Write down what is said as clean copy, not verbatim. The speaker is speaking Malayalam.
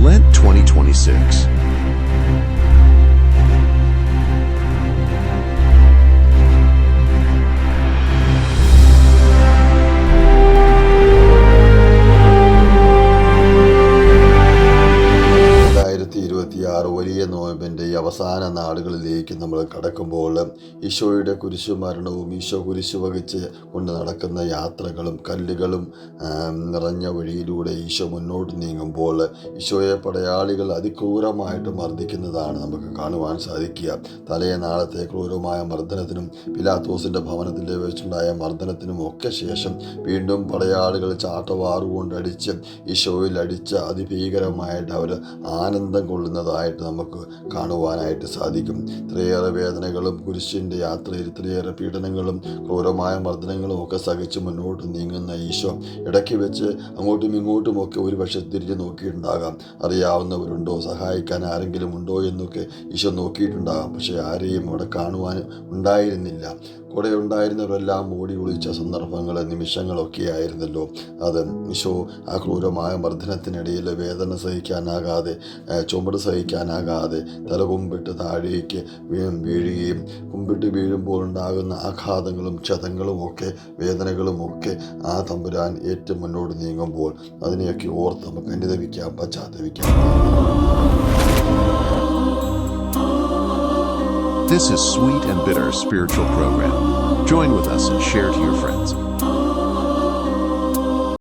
Lent 2026. വലിയ നോയമ്പിൻ്റെ ഈ അവസാന നാളുകളിലേക്ക് നമ്മൾ കടക്കുമ്പോൾ ഈശോയുടെ കുരിശുമരണവും ഈശോ കുരിശു വഹിച്ച് കൊണ്ട് നടക്കുന്ന യാത്രകളും കല്ലുകളും നിറഞ്ഞ വഴിയിലൂടെ ഈശോ മുന്നോട്ട് നീങ്ങുമ്പോൾ ഈശോയെ പടയാളികൾ അതിക്രൂരമായിട്ട് മർദ്ദിക്കുന്നതാണ് നമുക്ക് കാണുവാൻ സാധിക്കുക. തലേ നാളത്തെ ക്രൂരമായ മർദ്ദനത്തിനും പിലാത്തോസിൻ്റെ ഭവനത്തിൽ വെച്ചുണ്ടായ മർദ്ദനത്തിനും ഒക്കെ ശേഷം വീണ്ടും പടയാളികൾ ചാട്ടവാറുകൊണ്ട് അടിച്ച് ഈശോയിൽ അടിച്ച് അതിഭീകരമായിട്ട് അവർ ആനന്ദം കൊള്ളുന്നതായിട്ട് നമുക്ക് കാണുവാനായിട്ട് സാധിക്കും. ഇത്രയേറെ വേദനകളും കുരിശിൻ്റെ യാത്രയിൽ ഇത്രയേറെ പീഡനങ്ങളും ക്രൂരമായ മർദ്ദനങ്ങളും ഒക്കെ സഹിച്ച് മുന്നോട്ട് നീങ്ങുന്ന ഈശോ ഇടയ്ക്ക് വെച്ച് അങ്ങോട്ടും ഇങ്ങോട്ടുമൊക്കെ ഒരു പക്ഷെ തിരിഞ്ഞ് നോക്കിയിട്ടുണ്ടാകാം. അറിയാവുന്നവരുണ്ടോ, സഹായിക്കാൻ ആരെങ്കിലും ഉണ്ടോ എന്നൊക്കെ ഈശോ നോക്കിയിട്ടുണ്ടാകാം. പക്ഷേ ആരെയും അവിടെ കാണുവാൻ ഉണ്ടായിരുന്നില്ല. കൂടെ ഉണ്ടായിരുന്നവരെല്ലാം ഓടി ഒളിച്ച സന്ദർഭങ്ങൾ, നിമിഷങ്ങളൊക്കെ ആയിരുന്നല്ലോ അത്. ഈശോ ആ ക്രൂരമായ മർദ്ദനത്തിനിടയിൽ വേദന സഹിക്കാനാകാതെ, ചുമട് സഹിക്കാനാകാതെ തലകുമ്പിട്ട് താഴേക്ക് വീഴുകയും കുമ്പിട്ട് വീഴുമ്പോൾ ഉണ്ടാകുന്ന ആഘാതങ്ങളും ക്ഷതങ്ങളും ഒക്കെ വേദനകളും ഒക്കെ ആ തമ്പുരാൻ ഏറ്റവും മുന്നോട്ട് നീങ്ങുമ്പോൾ അതിനെയൊക്കെ ഓർത്ത് നമുക്ക് അനുദപിക്കാം, പശ്ചാത്തപിക്കാം. This is Sweet and Bitter Spiritual Program. Join with us and share to your friends.